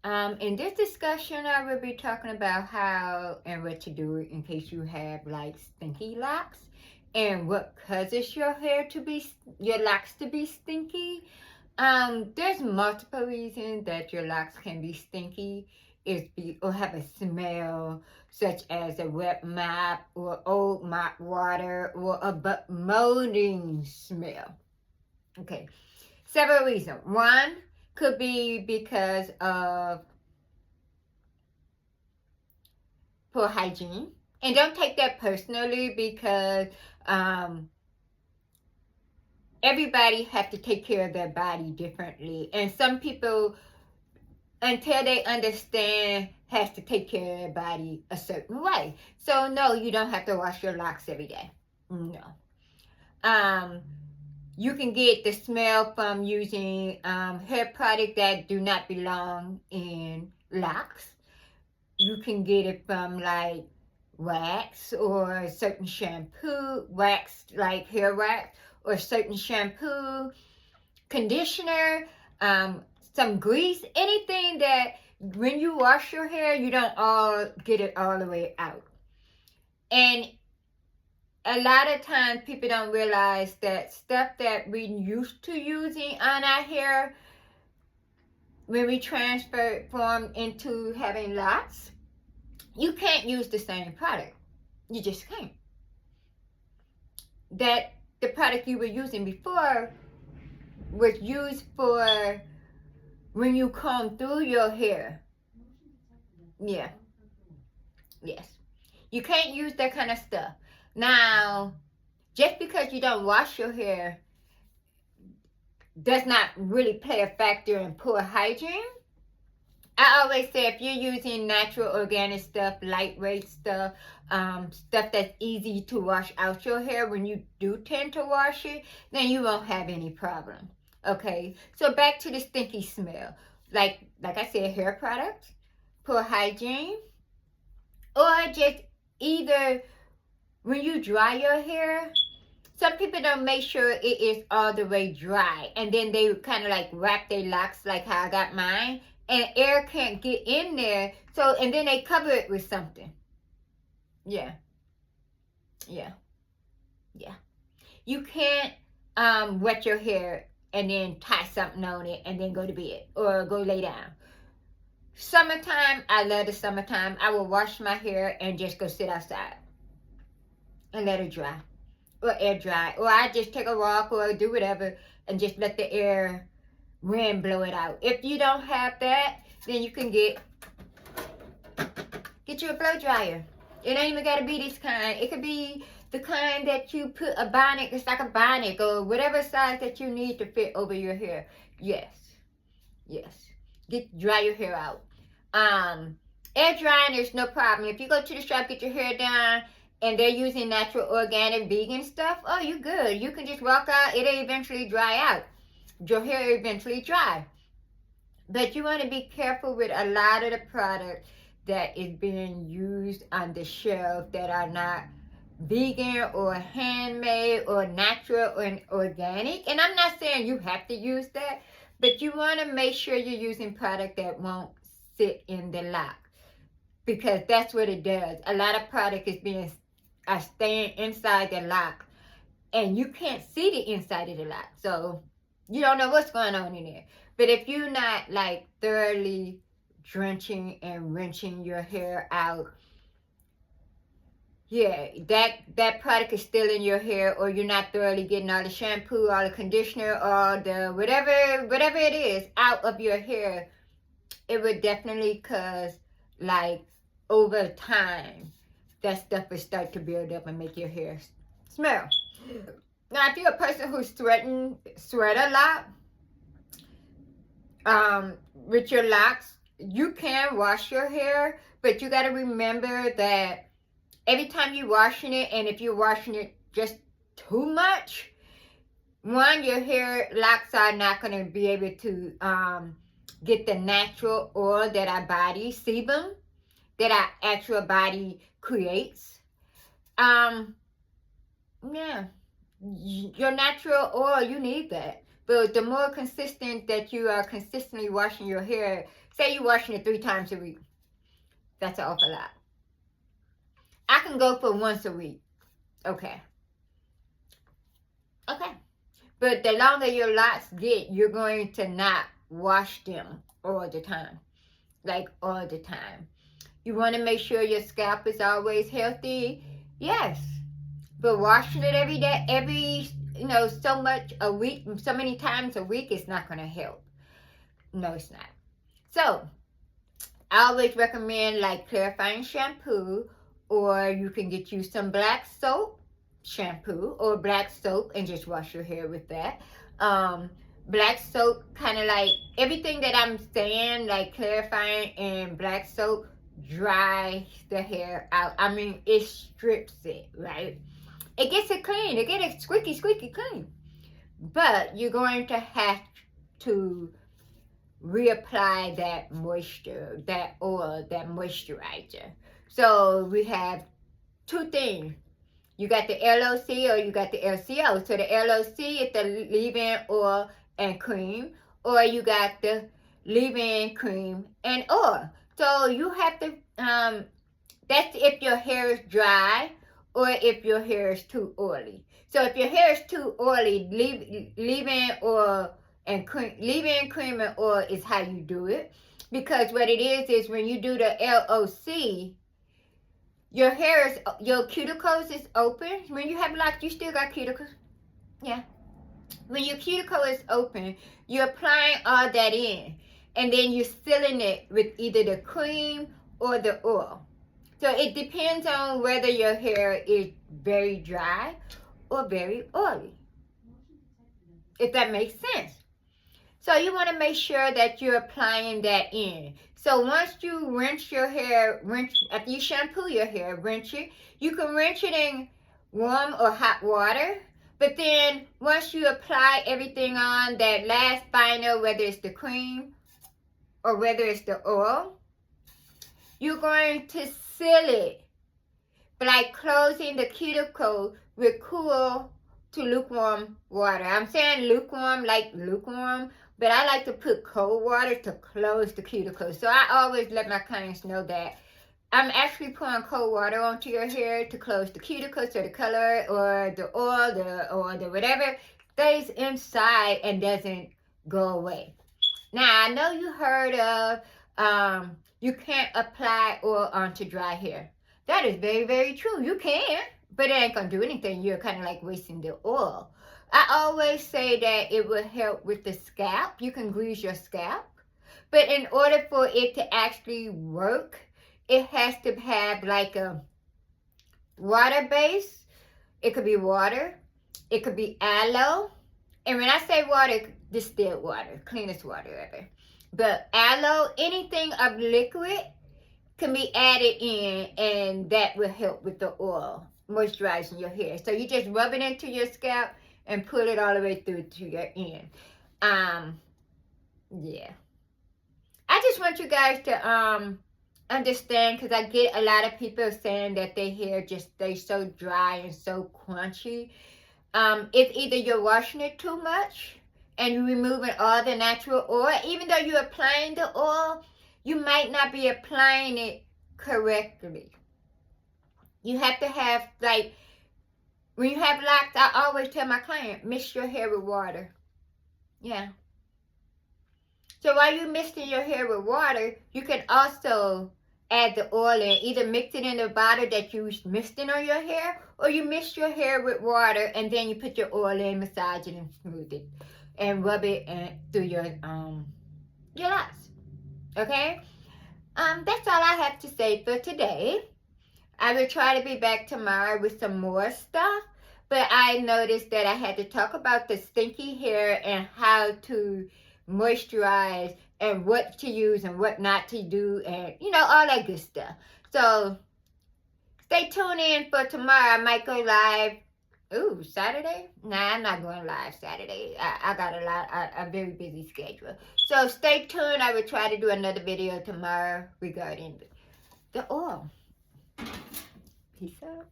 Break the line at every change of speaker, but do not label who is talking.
In this discussion, I will be talking about how and what to do in case you have like stinky locks and what causes your locks to be stinky. There's multiple reasons that your locks can be stinky. Or have a smell such as a wet mop or old mop water or a molding smell. Okay, several reasons. One could be because of poor hygiene. And don't take that personally because um, everybody have to take care of their body differently. And some people, until they understand, has to take care of their body a certain way. So no, you don't have to wash your locks every day. No. Um, you can get the smell from using hair products that do not belong in locks. You can get it from like wax or certain shampoo, wax like hair wax, or certain shampoo, conditioner, some grease, anything that when you wash your hair, you don't all get it all the way out. And a lot of times people don't realize that stuff that we used to using on our hair, when we transform into having locks, you can't use the same product. You just can't. That the product you were using before was used for when you comb through your hair. Yeah. Yes. You can't use that kind of stuff. Now, just because you don't wash your hair does not really play a factor in poor hygiene. I always say if you're using natural organic stuff, lightweight stuff, stuff that's easy to wash out your hair when you do tend to wash it, then you won't have any problem. Okay, so back to the stinky smell. Like I said, hair products, poor hygiene, or just either when you dry your hair, some people don't make sure it is all the way dry, and then they kind of like wrap their locks like how I got mine, and air can't get in there, so and then they cover it with something. Yeah, yeah, yeah. You can't wet your hair and then tie something on it and then go to bed or go lay down. Summertime, I love the summertime. I will wash my hair and just go sit outside and let it dry or air dry, or I just take a walk or do whatever and just let the wind blow it out. If you don't have that, then you can get you a blow dryer. It ain't even gotta be this kind. It could be the kind that you put a bonnet. It's like a bonnet or whatever size that you need to fit over your hair. Yes, yes. Dry your hair out. Air drying is no problem. If you go to the shop, get your hair done, and they're using natural, organic, vegan stuff, oh, you good. You can just walk out. It'll eventually dry out. Your hair eventually dry. But you want to be careful with a lot of the products that is being used on the shelf that are not vegan or handmade or natural or organic. And I'm not saying you have to use that, but you want to make sure you're using product that won't sit in the lock, because that's what it does. A lot of product is staying inside the lock, and you can't see the inside of the lock, so you don't know what's going on in there. But if you're not like thoroughly drenching and wrenching your hair out, yeah, that product is still in your hair, or you're not thoroughly getting all the shampoo, all the conditioner, all the whatever it is out of your hair, it would definitely cause, like, over time, that stuff will start to build up and make your hair smell. Now, if you're a person who sweat a lot, with your locks, you can wash your hair, but you got to remember that every time you're washing it, and if you're washing it just too much, one, your hair locks are not going to be able to get the natural oil that our body, sebum, that our actual body creates. Yeah, your natural oil, you need that. But the more consistent that you are consistently washing your hair, say you're washing it 3 times a week, that's an awful lot. I can go for once a week. Okay. Okay. But the longer your locks get, you're going to not wash them all the time. Like all the time. You want to make sure your scalp is always healthy. Yes. But washing it every day, so much a week, so many times a week is not going to help. No, it's not. So, I always recommend like clarifying shampoo, or you can get you some black soap shampoo or black soap and just wash your hair with that. Black soap, kind of like everything that I'm saying, like clarifying and black soap dries the hair out. I mean, it strips it, right? It gets it clean. It gets it squeaky, squeaky clean. But you're going to have to reapply that moisture, that oil, that moisturizer. So we have 2 things. You got the LOC or you got the LCO. So the LOC is the leave-in oil and cream, or you got the leave-in cream and oil. So you have to, that's if your hair is dry or if your hair is too oily. So if your hair is too oily, leave-in oil and cream, leave-in cream and oil is how you do it. Because what it is when you do the LOC, your cuticles is open. When you have locks, you still got cuticles. Yeah. When your cuticle is open, you're applying all that in. And then you're sealing it with either the cream or the oil. So it depends on whether your hair is very dry or very oily. If that makes sense. So you want to make sure that you're applying that in. So once you rinse your hair, after you shampoo your hair, rinse it. You can rinse it in warm or hot water. But then once you apply everything on, that last final, whether it's the cream or whether it's the oil, you're going to seal it by closing the cuticle with cool to lukewarm water. I'm saying lukewarm, like lukewarm, but I like to put cold water to close the cuticle. So I always let my clients know that I'm actually pouring cold water onto your hair to close the cuticle so the color or the oil or the whatever stays inside and doesn't go away. Now, I know you heard of you can't apply oil onto dry hair. That is very, very true. You can, but it ain't going to do anything. You're kind of like wasting the oil. I always say that it will help with the scalp. You can grease your scalp. But in order for it to actually work, it has to have like a water base. It could be water. It could be aloe. And when I say water, distilled water, cleanest water ever. But aloe, anything of liquid can be added in, and that will help with the oil, moisturizing your hair. So you just rub it into your scalp and pull it all the way through to your end. Yeah. I just want you guys to understand, because I get a lot of people saying that their hair just stays so dry and so crunchy. It's either you're washing it too much and you're removing all the natural oil. Even though you're applying the oil, you might not be applying it correctly. You have to have, like, when you have locks, I always tell my client, mix your hair with water. Yeah. So while you're mixing your hair with water, you can also add the oil in. Either mix it in the bottle that you mixed in on your hair, or you mix your hair with water and then you put your oil in, massage it and smooth it, and rub it through your locks. Okay? That's all I have to say for today. I will try to be back tomorrow with some more stuff, but I noticed that I had to talk about the stinky hair and how to moisturize and what to use and what not to do, and all that good stuff. So stay tuned in for tomorrow. I might go live. Ooh, Saturday? Nah, I'm not going live Saturday. I got a very busy schedule. So stay tuned. I will try to do another video tomorrow regarding the oil. Peace out.